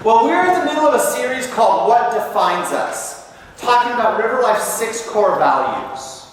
Well, we're in the middle of a series called What Defines Us, talking about RiverLife's 6 core values.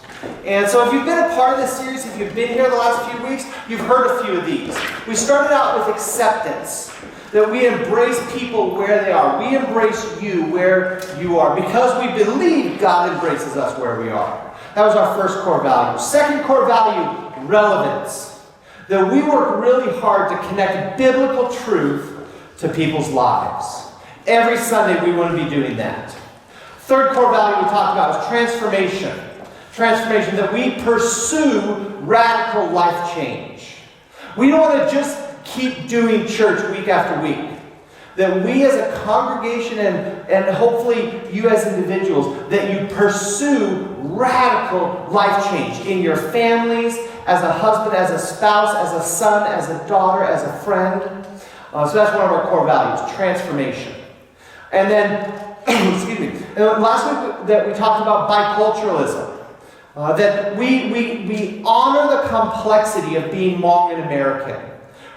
And so if you've been a part of this series, if you've been here the last few weeks, you've heard a few of these. We started out with acceptance, that we embrace people where they are. We embrace you where you are because we believe God embraces us where we are. That was our first core value. Second core value, relevance. That we work really hard to connect biblical truth to people's lives. Every Sunday we want to be doing that. Third core value we talked about is transformation. Transformation, that we pursue radical life change. We don't want to just keep doing church week after week. That we as a congregation and hopefully you as individuals, that you pursue radical life change in your families, as a husband, as a spouse, as a son, as a daughter, as a friend. So that's one of our core values, transformation. And then, excuse me, and last week that we talked about biculturalism. That we honor the complexity of being Hmong and American.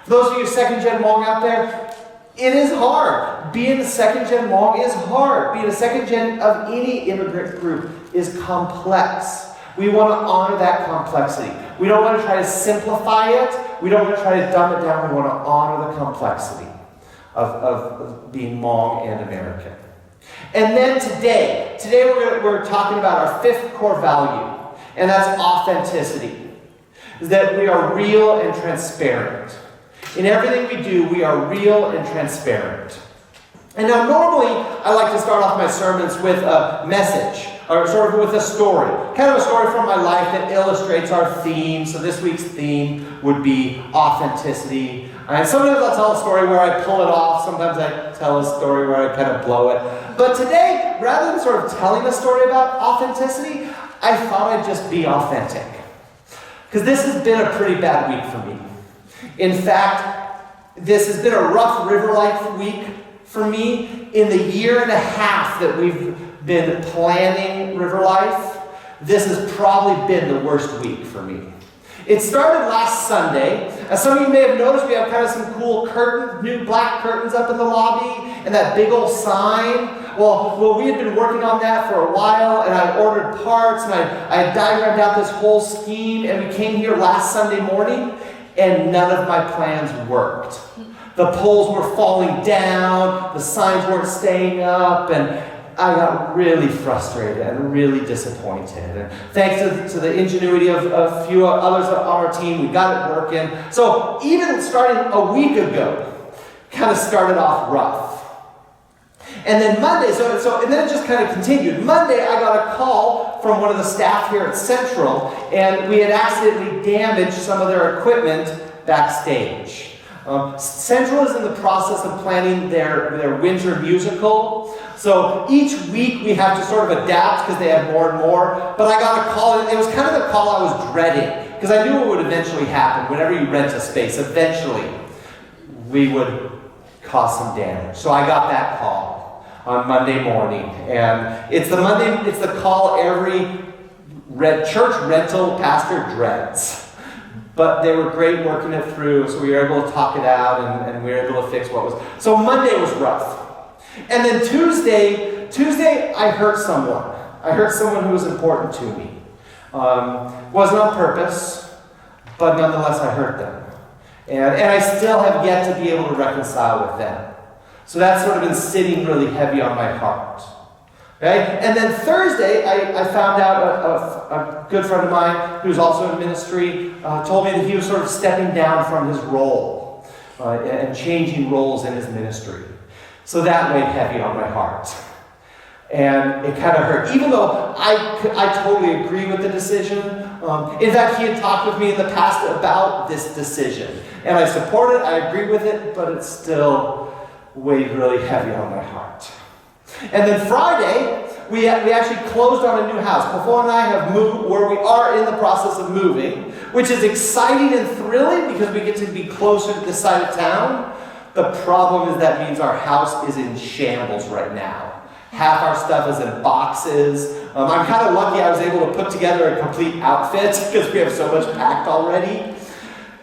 For those of you second-gen Hmong out there, it is hard. Being a second-gen Hmong is hard. Being a second-gen of any immigrant group is complex. We want to honor that complexity. We don't want to try to simplify it. We don't want to try to dumb it down. We want to honor the complexity of being Hmong and American. And then today we're talking about our 5th core value, and that's authenticity. Is that we are real and transparent. In everything we do, we are real and transparent. And now normally, I like to start off my sermons with a message, or sort of with a story. Kind of a story from my life that illustrates our theme. So this week's theme would be authenticity. And sometimes I'll tell a story where I pull it off. Sometimes I tell a story where I kind of blow it. But today, rather than sort of telling a story about authenticity, I thought I'd just be authentic. Because this has been a pretty bad week for me. In fact, this has been a rough RiverLife week for me. In the year and a half that we've been planning RiverLife, this has probably been the worst week for me. It started last Sunday. As some of you may have noticed, we have kind of some cool curtains, new black curtains up in the lobby, and that big old sign. Well, we had been working on that for a while, and I ordered parts, and I diagrammed out this whole scheme, and we came here last Sunday morning, and none of my plans worked. The poles were falling down, the signs weren't staying up, and I got really frustrated and really disappointed. And thanks to the ingenuity of a few others on our team, we got it working. So even starting a week ago, kind of started off rough. And then Monday, and then it just kind of continued. Monday, I got a call from one of the staff here at Central, and we had accidentally damaged some of their equipment backstage. Central is in the process of planning their winter musical. So each week we have to sort of adapt because they have more and more. But I got a call, and it was kind of the call I was dreading because I knew it would eventually happen. Whenever you rent a space, eventually we would cause some damage. So I got that call on Monday morning. And it's the call every church rental pastor dreads. But they were great working it through, so we were able to talk it out, and we were able to fix what was. So Monday was rough. And then Tuesday, I hurt someone. I hurt someone who was important to me. Wasn't on purpose, but nonetheless I hurt them. And I still have yet to be able to reconcile with them. So that's sort of been sitting really heavy on my heart. Okay? And then Thursday, I found out a good friend of mine who's also in ministry told me that he was sort of stepping down from his role and changing roles in his ministry. So that weighed heavy on my heart. And it kind of hurt, even though I totally agree with the decision. In fact, he had talked with me in the past about this decision. And I support it, I agree with it, but it still weighed really heavy on my heart. And then Friday, we actually closed on a new house. Pavon and I have moved where we are in the process of moving, which is exciting and thrilling because we get to be closer to this side of town. The problem is that means our house is in shambles right now. Half our stuff is in boxes. I'm kind of lucky I was able to put together a complete outfit because we have so much packed already.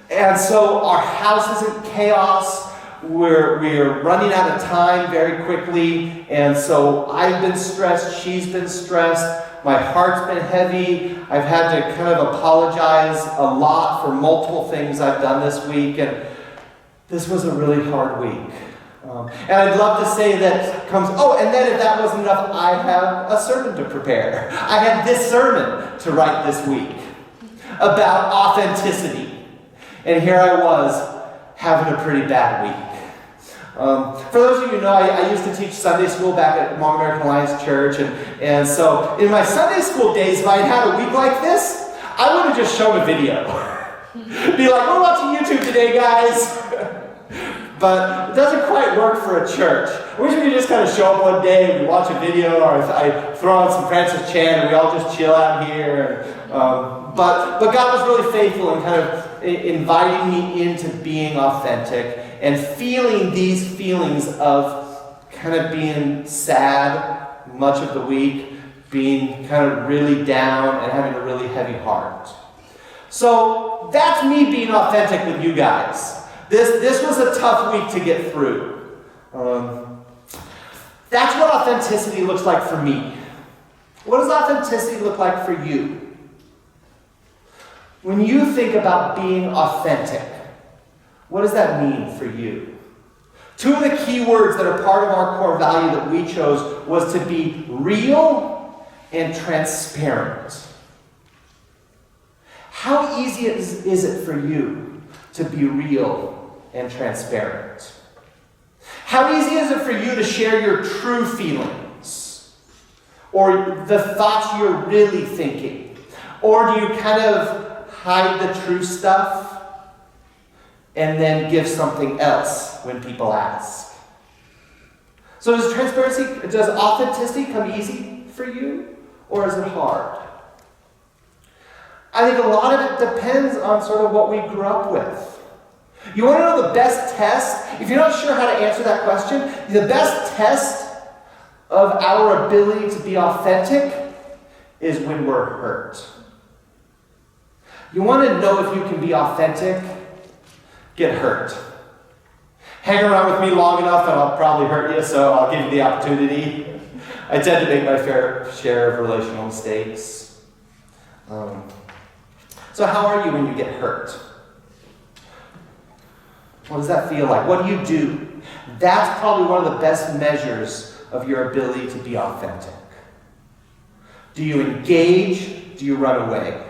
And so our house is in chaos. we're running out of time very quickly, and so I've been stressed, she's been stressed, my heart's been heavy. I've had to kind of apologize a lot for multiple things I've done this week, and this was a really hard week. And I'd love to say that comes, and then if that wasn't enough, I have a sermon to prepare. I had this sermon to write this week about authenticity. And here I was having a pretty bad week. For those of you who know, I used to teach Sunday school back at Mount American Alliance Church, and so in my Sunday school days, if I had had a week like this, I would have just shown a video. Be like, we're watching YouTube today, guys. But it doesn't quite work for a church. I wish we could just kind of show up one day and we watch a video, or I throw on some Francis Chan and we all just chill out here. But God was really faithful in kind of inviting me into being authentic and feeling these feelings of kind of being sad much of the week, being kind of really down and having a really heavy heart. So that's me being authentic with you guys. This was a tough week to get through. That's what authenticity looks like for me. What does authenticity look like for you? When you think about being authentic, what does that mean for you? Two of the key words that are part of our core value that we chose was to be real and transparent. How easy is it for you to be real and transparent? How easy is it for you to share your true feelings? Or the thoughts you're really thinking? Or do you kind of hide the true stuff and then give something else when people ask? So does authenticity come easy for you? Or is it hard? I think a lot of it depends on sort of what we grew up with. You want to know the best test? If you're not sure how to answer that question, the best test of our ability to be authentic is when we're hurt. You want to know if you can be authentic? Get hurt. Hang around with me long enough and I'll probably hurt you, so I'll give you the opportunity. I tend to make my fair share of relational mistakes. So how are you when you get hurt? What does that feel like? What do you do? That's probably one of the best measures of your ability to be authentic. Do you engage? Do you run away?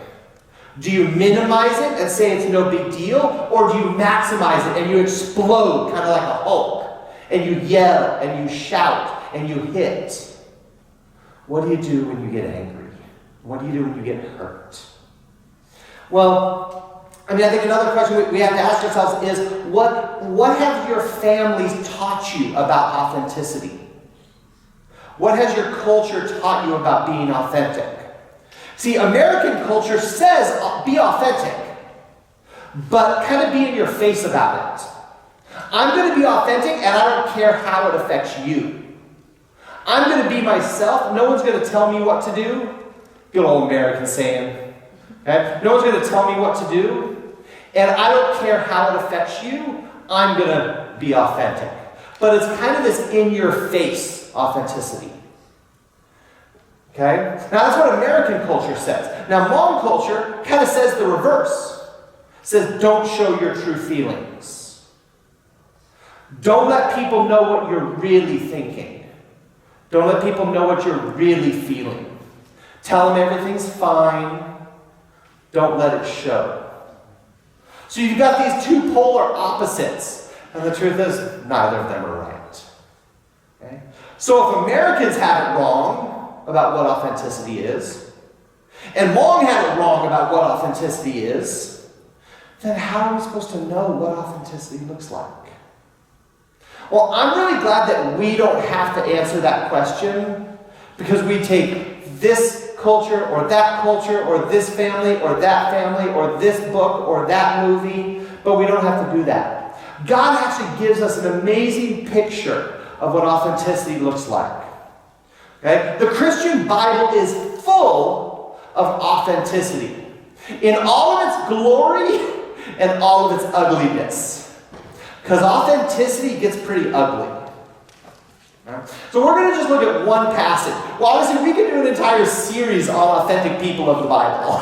Do you minimize it and say it's no big deal? Or do you maximize it and you explode kind of like a Hulk? And you yell and you shout and you hit? What do you do when you get angry? What do you do when you get hurt? Well, I think another question we have to ask ourselves is, what have your families taught you about authenticity? What has your culture taught you about being authentic? See, American culture says be authentic, but kind of be in your face about it. I'm going to be authentic and I don't care how it affects you. I'm going to be myself. No one's going to tell me what to do. Good old American saying. Okay? No one's going to tell me what to do. And I don't care how it affects you. I'm going to be authentic. But it's kind of this in-your-face authenticity. Okay? Now that's what American culture says. Now Hmong culture kind of says the reverse. It says don't show your true feelings. Don't let people know what you're really thinking. Don't let people know what you're really feeling. Tell them everything's fine. Don't let it show. So you've got these two polar opposites. And the truth is, neither of them are right. Okay? So if Americans have it wrong about what authenticity is, and Hmong had it wrong about what authenticity is, then how are we supposed to know what authenticity looks like? Well, I'm really glad that we don't have to answer that question, because we take this culture or this family or that family or this book or that movie, but we don't have to do that. God actually gives us an amazing picture of what authenticity looks like. Okay? The Christian Bible is full of authenticity in all of its glory and all of its ugliness. Because authenticity gets pretty ugly. So we're going to just look at one passage. Well, obviously, we could do an entire series on authentic people of the Bible.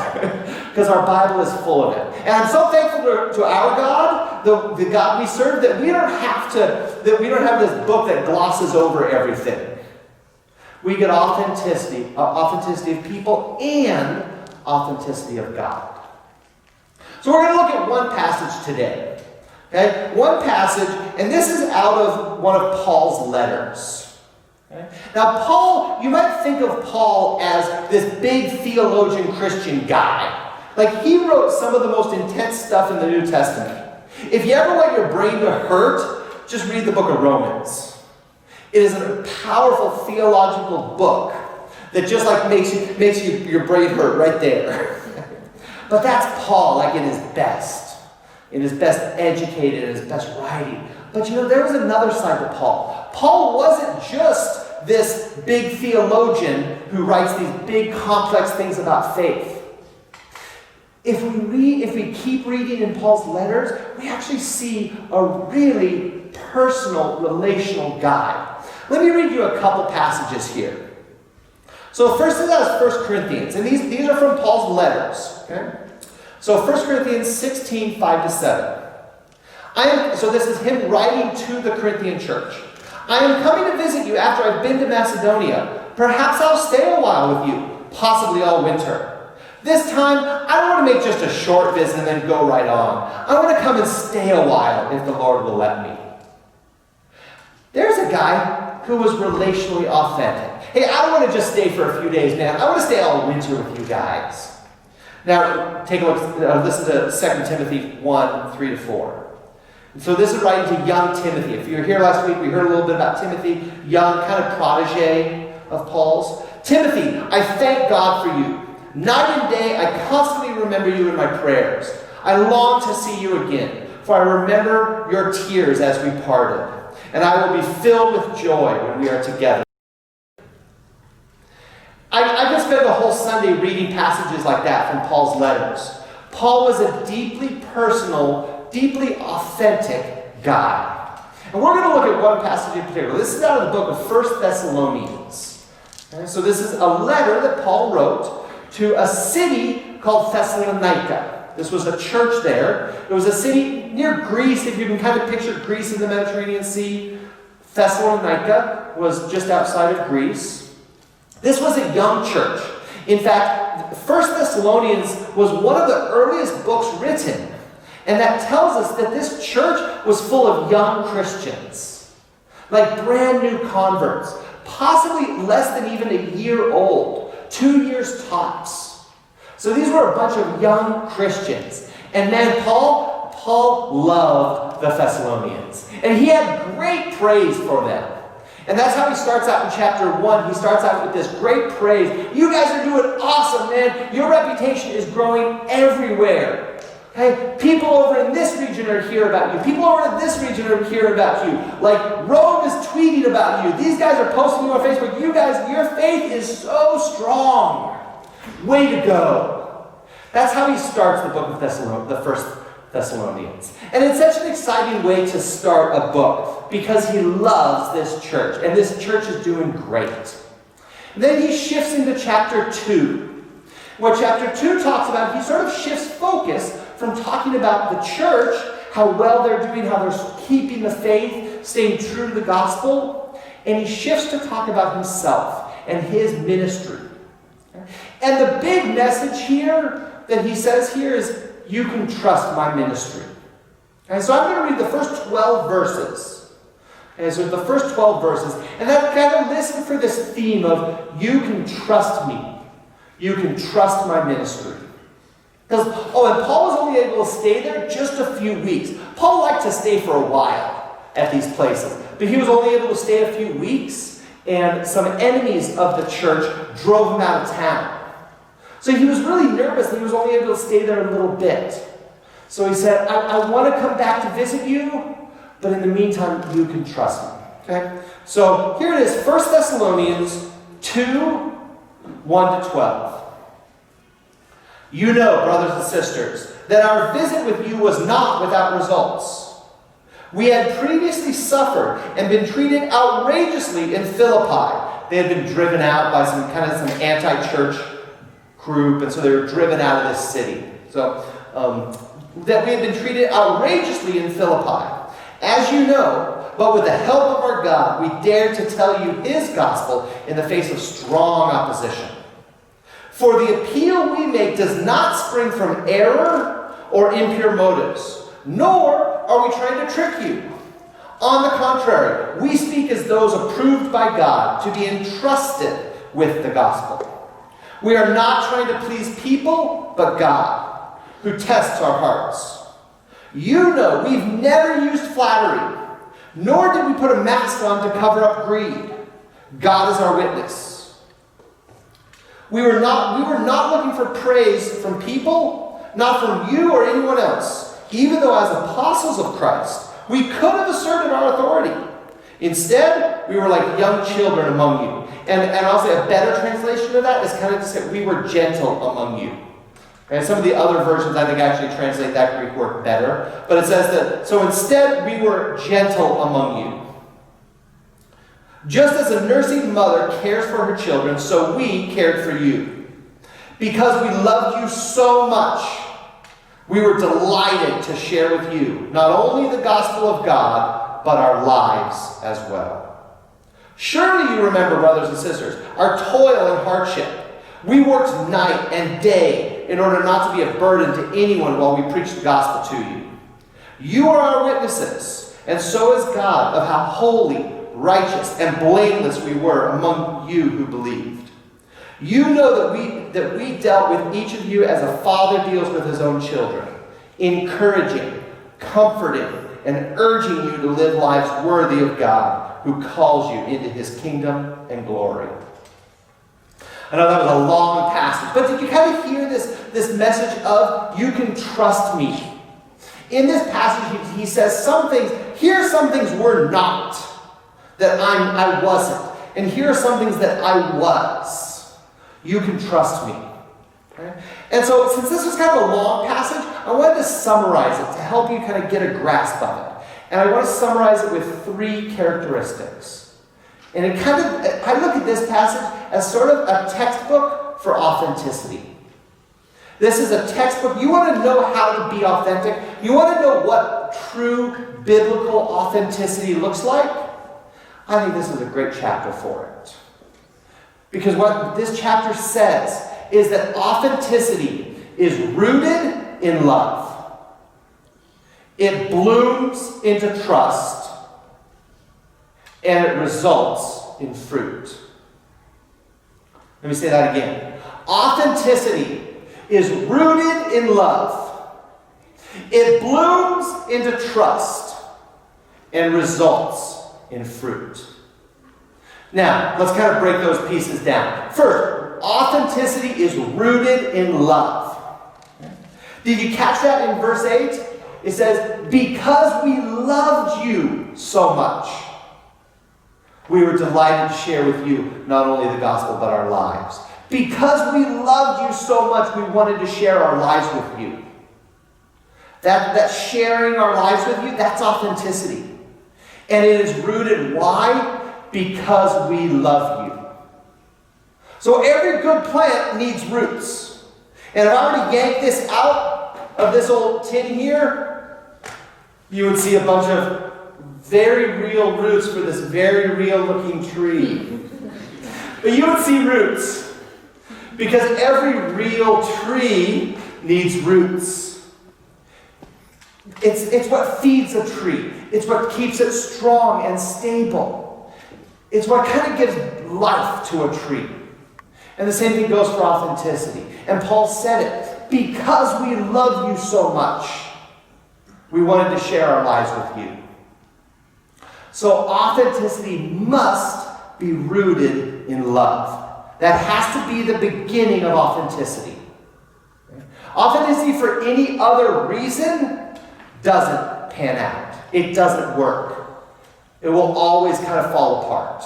Because our Bible is full of it. And I'm so thankful to our God, the God we serve, that we don't have this book that glosses over everything. We get authenticity of people and authenticity of God. So we're going to look at one passage today. Okay? One passage, and this is out of one of Paul's letters. Okay? Now, Paul, you might think of Paul as this big theologian Christian guy. Like, he wrote some of the most intense stuff in the New Testament. If you ever want your brain to hurt, just read the book of Romans. It is a powerful theological book that just like makes your brain hurt right there. But that's Paul, like in his best. In his best educated, in his best writing. But there was another side to Paul. Paul wasn't just this big theologian who writes these big complex things about faith. If we keep reading in Paul's letters, we actually see a really personal, relational guy. Let me read you a couple passages here. So first is out of 1 Corinthians, and these are from Paul's letters. Okay? So 1 Corinthians 16, 5-7. So this is him writing to the Corinthian church. I am coming to visit you after I've been to Macedonia. Perhaps I'll stay a while with you, possibly all winter. This time, I don't want to make just a short visit and then go right on. I want to come and stay a while if the Lord will let me. There's a guy who was relationally authentic. Hey, I don't want to just stay for a few days, man. I want to stay all winter with you guys. Now, take a look, listen to 2 Timothy 1, 3-4. So this is writing to young Timothy. If you were here last week, we heard a little bit about Timothy, young kind of protege of Paul's. Timothy, I thank God for you. Night and day, I constantly remember you in my prayers. I long to see you again, for I remember your tears as we parted, and I will be filled with joy when we are together. I could spend the whole Sunday reading passages like that from Paul's letters. Paul was a deeply personal, deeply authentic guy. And we're going to look at one passage in particular. This is out of the book of 1 Thessalonians. Okay, so this is a letter that Paul wrote to a city called Thessalonica. This was a church there. It was a city near Greece, if you can kind of picture Greece in the Mediterranean Sea. Thessalonica was just outside of Greece. This was a young church. In fact, 1 Thessalonians was one of the earliest books written. And that tells us that this church was full of young Christians. Like brand new converts. Possibly less than even a year old. 2 years tops. So these were a bunch of young Christians. And man, Paul loved the Thessalonians. And he had great praise for them. And that's how he starts out in chapter 1. He starts out with this great praise. You guys are doing awesome, man. Your reputation is growing everywhere. Okay? People over in this region are hearing about you. People over in this region are hearing about you. Like Rhodes is tweeting about you. These guys are posting you on Facebook. You guys, your faith is so strong. Way to go. That's how he starts the book of the First Thessalonians. And it's such an exciting way to start a book because he loves this church. And this church is doing great. And then he shifts into chapter 2. What chapter 2 talks about, he sort of shifts focus from talking about the church, how well they're doing, how they're keeping the faith, staying true to the gospel. And he shifts to talk about himself and his ministry. And the big message here that he says here is, you can trust my ministry. And so I'm going to read the first 12 verses. And so the first 12 verses. And then kind of listen for this theme of, you can trust me. You can trust my ministry. And Paul was only able to stay there just a few weeks. Paul liked to stay for a while at these places. But he was only able to stay a few weeks. And some enemies of the church drove him out of town. So he was really nervous. He was only able to stay there a little bit. So he said, I want to come back to visit you, but in the meantime, you can trust me. Okay? So here it is, 1 Thessalonians 2, 1-12. You know, brothers and sisters, that our visit with you was not without results. We had previously suffered and been treated outrageously in Philippi. They had been driven out by some anti-church group, and so they were driven out of this city. So that we had been treated outrageously in Philippi. As you know, but with the help of our God, we dared to tell you his gospel in the face of strong opposition. For the appeal we make does not spring from error or impure motives, nor are we trying to trick you. On the contrary, we speak as those approved by God to be entrusted with the gospel. We are not trying to please people, but God, who tests our hearts. You know we've never used flattery, nor did we put a mask on to cover up greed. God is our witness. We were not looking for praise from people, not from you or anyone else, even though as apostles of Christ, we could have asserted our authority. Instead, we were like young children among you. And I'll say a better translation of that is kind of to say we were gentle among you. And some of the other versions, I think, actually translate that Greek word better. But it says that, so instead, we were gentle among you. Just as a nursing mother cares for her children, so we cared for you. Because we loved you so much, we were delighted to share with you not only the gospel of God, but our lives as well. Surely you remember, brothers and sisters, our toil and hardship. We worked night and day in order not to be a burden to anyone while we preach the gospel to you. You are our witnesses, and so is God, of how holy, righteous, and blameless we were among you who believed. You know that we dealt with each of you as a father deals with his own children, encouraging, comforting, and urging you to live lives worthy of God, who calls you into his kingdom and glory. I know that was a long passage, but did you kind of hear this message of you can trust me? In this passage, he says some things, here are some things we're not, that I wasn't, and here are some things that I was. You can trust me. Okay? And so, since this was kind of a long passage, I wanted to summarize it to help you kind of get a grasp of it. And I want to summarize it with 3 characteristics. And it kind of, I look at this passage as sort of a textbook for authenticity. This is a textbook. You want to know how to be authentic? You want to know what true biblical authenticity looks like? I think this is a great chapter for it. Because what this chapter says is that authenticity is rooted in love. It blooms into trust. And it results in fruit. Let me say that again. Authenticity is rooted in love. It blooms into trust and results in fruit. Now, let's kind of break those pieces down. First, authenticity is rooted in love. Did you catch that in verse 8? It says, because we loved you so much, we were delighted to share with you not only the gospel, but our lives. Because we loved you so much, we wanted to share our lives with you. That sharing our lives with you, that's authenticity. And it is rooted, why? Because we love you. So every good plant needs roots. And if I were to yank this out of this old tin here, you would see a bunch of very real roots for this very real looking tree. But you would see roots. Because every real tree needs roots. It's what feeds a tree. It's what keeps it strong and stable. It's what kind of gives life to a tree. And the same thing goes for authenticity. And Paul said it. Because we love you so much, we wanted to share our lives with you. So authenticity must be rooted in love. That has to be the beginning of authenticity. Authenticity for any other reason doesn't pan out. It doesn't work. It will always kind of fall apart.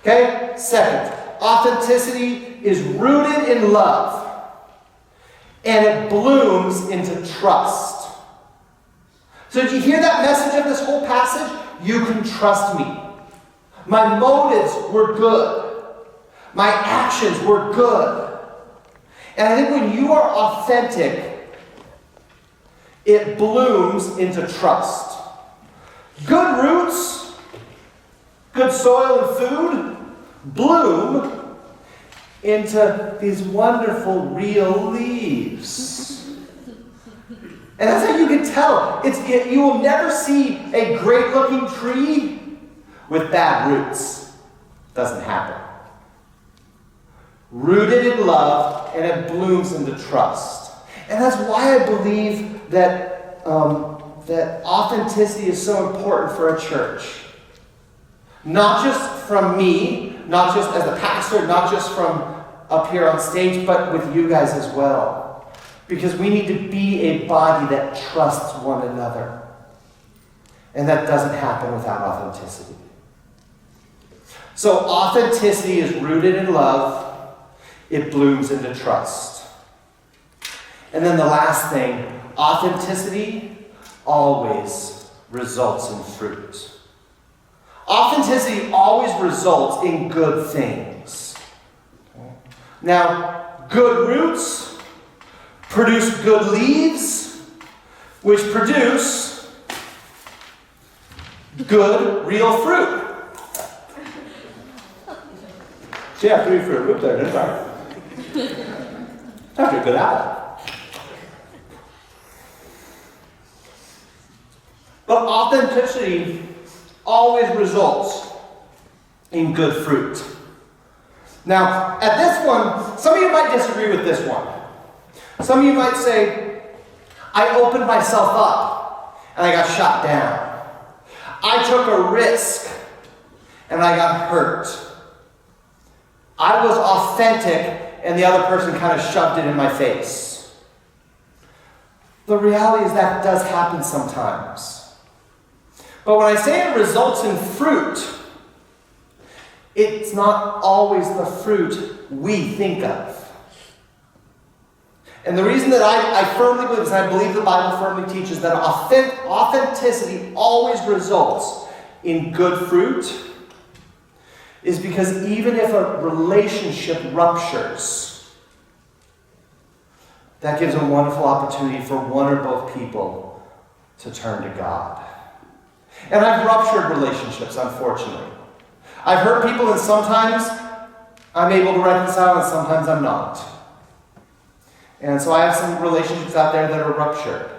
Okay? Second, authenticity is rooted in love. And it blooms into trust. So did you hear that message of this whole passage? You can trust me. My motives were good. My actions were good. And I think when you are authentic, it blooms into trust. Good roots, good soil and food, bloom into these wonderful real leaves. And that's how you can tell. You will never see a great-looking tree with bad roots. Doesn't happen. Rooted in love, and it blooms into trust. And that's why I believe that authenticity is so important for a church. Not just from me, not just as a pastor, not just from up here on stage, but with you guys as well. Because we need to be a body that trusts one another. And that doesn't happen without authenticity. So authenticity is rooted in love. It blooms into trust. And then the last thing, authenticity always results in fruit. Authenticity always results in good things. Now, good roots produce good leaves, which produce good, real fruit. See, I have 3 fruit root there, didn't I? That's a good apple. But authenticity always results in good fruit. Now, at this one, some of you might disagree with this one. Some of you might say, I opened myself up and I got shot down. I took a risk and I got hurt. I was authentic and the other person kind of shoved it in my face. The reality is that does happen sometimes. But when I say it results in fruit, it's not always the fruit we think of. And the reason that I firmly believe this, and I believe the Bible firmly teaches that authenticity always results in good fruit, is because even if a relationship ruptures, that gives a wonderful opportunity for one or both people to turn to God. And I've ruptured relationships, unfortunately. I've hurt people, and sometimes I'm able to reconcile, and sometimes I'm not. And so I have some relationships out there that are ruptured.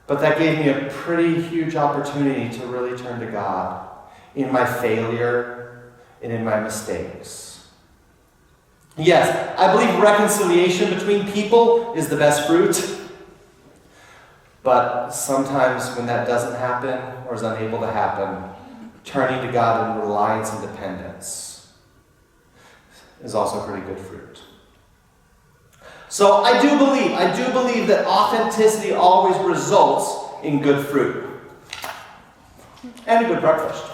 But that gave me a pretty huge opportunity to really turn to God in my failure and in my mistakes. Yes, I believe reconciliation between people is the best fruit. But sometimes when that doesn't happen or is unable to happen, turning to God in reliance and dependence is also pretty good fruit. So I do believe that authenticity always results in good fruit. And a good breakfast.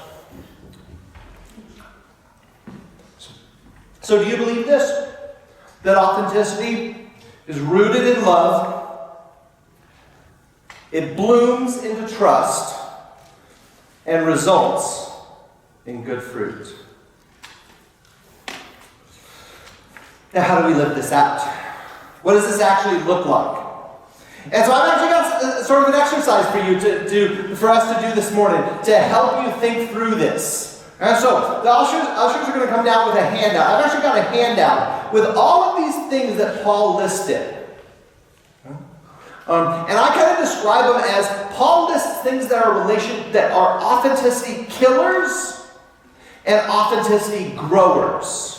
So do you believe this? That authenticity is rooted in love. It blooms into trust and results in good fruit. Now, how do we live this out? What does this actually look like? And so I've actually got sort of an exercise for you for us to do this morning to help you think through this. And so the ushers are going to come down with a handout. I've actually got a handout with all of these things that Paul listed. And I kind of describe them as Paul lists things that are authenticity killers and authenticity growers.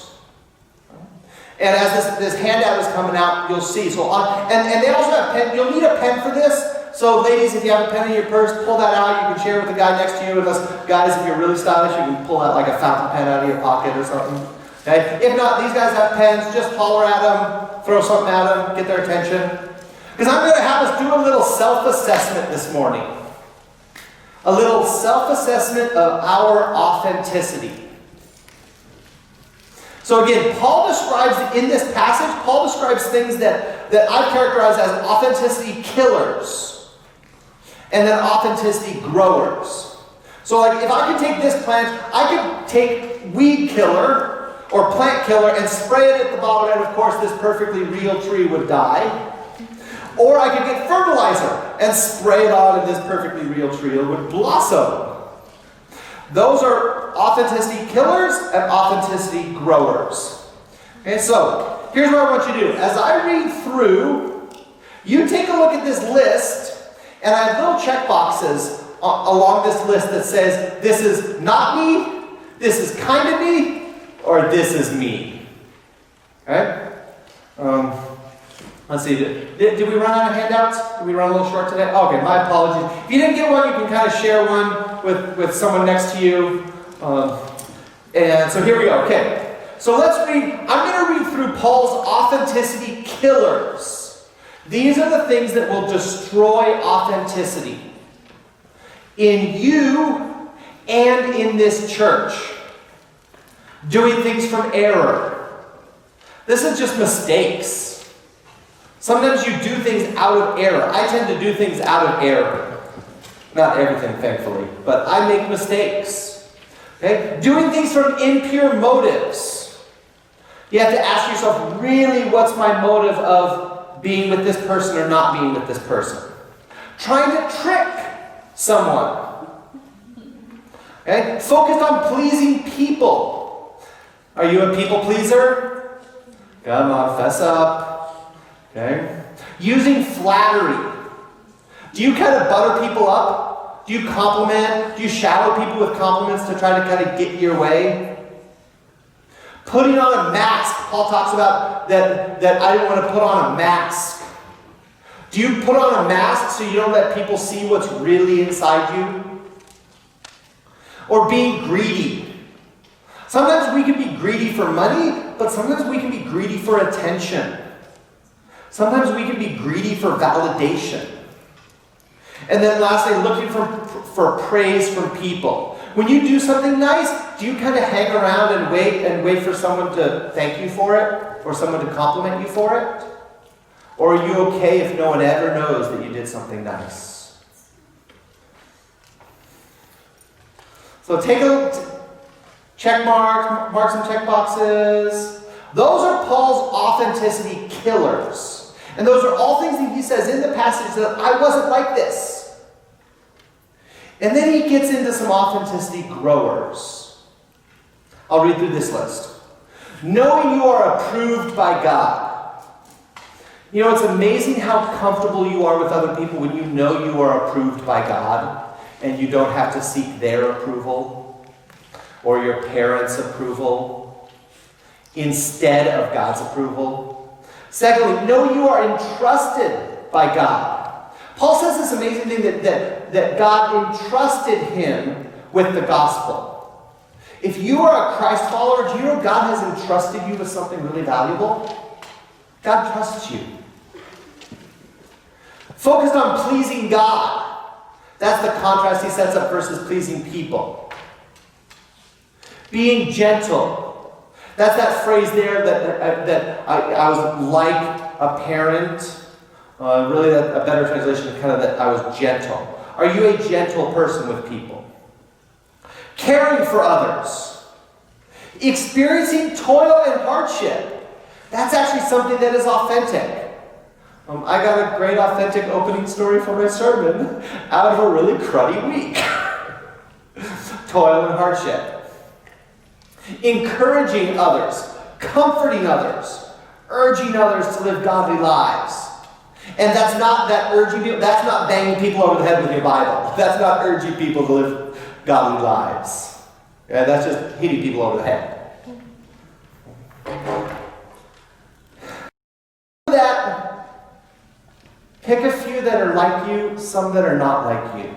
And as this handout is coming out, you'll see. So, and they also have pen. You'll need a pen for this. So, ladies, if you have a pen in your purse, pull that out. You can share with the guy next to you. Unless, guys, if you're really stylish, you can pull out like a fountain pen out of your pocket or something. Okay? If not, these guys have pens. Just holler at them, throw something at them, get their attention. Because I'm going to have us do a little self-assessment this morning. A little self-assessment of our authenticity. So again, Paul describes, in this passage, things that I've characterized as authenticity killers. And then authenticity growers. So like if I could take this plant, I could take weed killer or plant killer and spray it at the bottom, and of course this perfectly real tree would die. Or I could get fertilizer and spray it on, and this perfectly real tree would blossom. Those are authenticity killers and authenticity growers. Okay, so here's what I want you to do. As I read through, you take a look at this list, and I have little check boxes along this list that says, this is not me, this is kind of me, or this is me. Okay? Let's see. Did we run out of handouts? Did we run a little short today? Okay, my apologies. If you didn't get one, you can kind of share one with someone next to you. And so here we go. Okay. So let's read. I'm going to read through Paul's authenticity killers. These are the things that will destroy authenticity in you and in this church. Doing things from error. This is just mistakes. Sometimes you do things out of error. I tend to do things out of error. Not everything, thankfully, but I make mistakes. Okay? Doing things from impure motives. You have to ask yourself, really, what's my motive of being with this person or not being with this person? Trying to trick someone. Okay? Focused on pleasing people. Are you a people pleaser? Come on, fess up. Okay? Using flattery. Do you kind of butter people up? Do you compliment? Do you shower people with compliments to try to kind of get your way? Putting on a mask. Paul talks about that I didn't want to put on a mask. Do you put on a mask so you don't let people see what's really inside you? Or being greedy. Sometimes we can be greedy for money, but sometimes we can be greedy for attention. Sometimes we can be greedy for validation. And then lastly, looking for praise from people. When you do something nice, do you kind of hang around and wait for someone to thank you for it? Or someone to compliment you for it? Or are you okay if no one ever knows that you did something nice? So take a check mark some check boxes. Those are Paul's authenticity killers. And those are all things that he says in the passage that I wasn't like this. And then he gets into some authenticity growers. I'll read through this list. Knowing you are approved by God. You know, it's amazing how comfortable you are with other people when you know you are approved by God and you don't have to seek their approval or your parents' approval instead of God's approval. Secondly, know you are entrusted by God. Paul says this amazing thing that God entrusted him with the gospel. If you are a Christ follower, do you know God has entrusted you with something really valuable? God trusts you. Focused on pleasing God. That's the contrast he sets up versus pleasing people. Being gentle. That's that phrase there that I was like a parent. Really, a better translation is kind of that I was gentle. Are you a gentle person with people? Caring for others. Experiencing toil and hardship. That's actually something that is authentic. I got a great authentic opening story for my sermon out of a really cruddy week. Toil and hardship. Encouraging others, comforting others, urging others to live godly lives. And that's not that urging people, that's not banging people over the head with your Bible. That's not urging people to live godly lives. Yeah, that's just hitting people over the head. Pick a few that are like you, some that are not like you.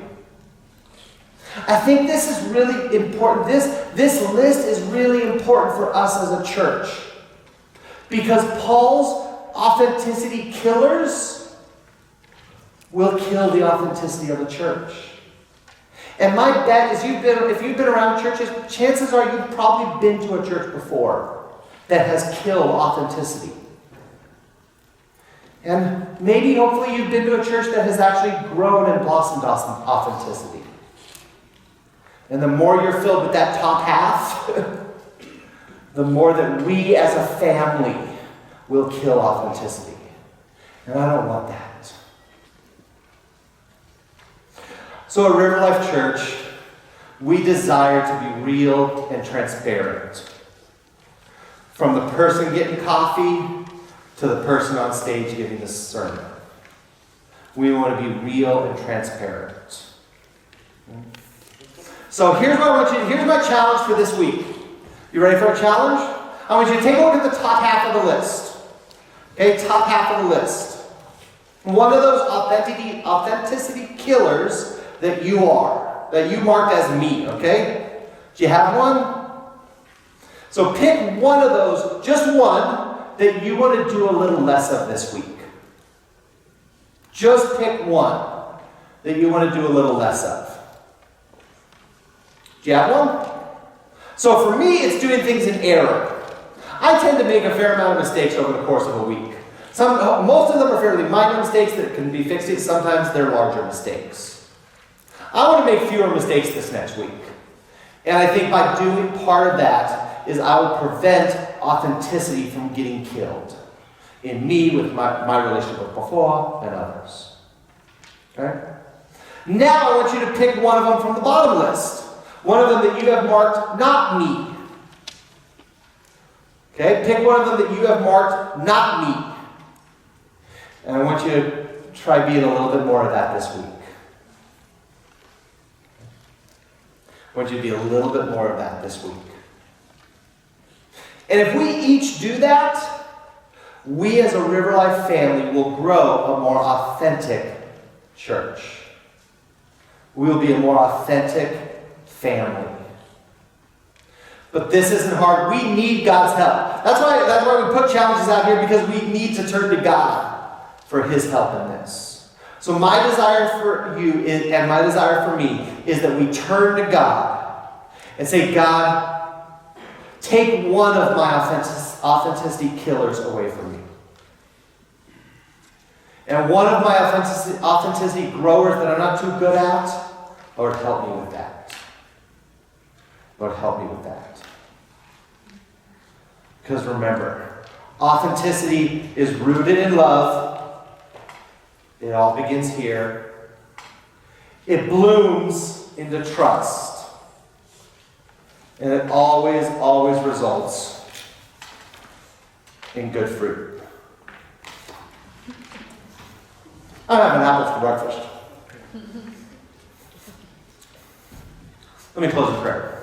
I think this is really important. This list is really important for us as a church. Because Paul's authenticity killers will kill the authenticity of the church. And my bet is if you've been around churches, chances are you've probably been to a church before that has killed authenticity. And maybe, hopefully, you've been to a church that has actually grown and blossomed authenticity. And the more you're filled with that top half, the more that we as a family will kill authenticity. And I don't want that. So at RiverLife Church, we desire to be real and transparent. From the person getting coffee to the person on stage giving the sermon. We want to be real and transparent. So here's my challenge for this week. You ready for a challenge? I want you to take a look at the top half of the list. Okay, top half of the list. One of those authenticity killers that you marked as me, okay? Do you have one? So pick one of those, just one, that you want to do a little less of this week. Just pick one that you want to do a little less of. Do you have one? So for me, it's doing things in error. I tend to make a fair amount of mistakes over the course of a week. Most of them are fairly minor mistakes that can be fixed. Sometimes they're larger mistakes. I want to make fewer mistakes this next week. And I think by doing part of that is I will prevent authenticity from getting killed. In me, with my relationship with before, and others. Okay? Now I want you to pick one of them from the bottom list. One of them that you have marked not me. Okay? Pick one of them that you have marked not me. And I want you to try being a little bit more of that this week. I want you to be a little bit more of that this week. And if we each do that, we as a RiverLife family will grow a more authentic church. We will be a more authentic family. But this isn't hard. We need God's help. That's why we put challenges out here, because we need to turn to God for His help in this. So my desire for you and my desire for me is that we turn to God and say, God, take one of my authenticity killers away from me. And one of my authenticity growers that I'm not too good at, Lord, help me with that. Lord, help me with that. Because remember, authenticity is rooted in love. It all begins here. It blooms into trust. And it always, always results in good fruit. I'm having apples for breakfast. Let me close in prayer.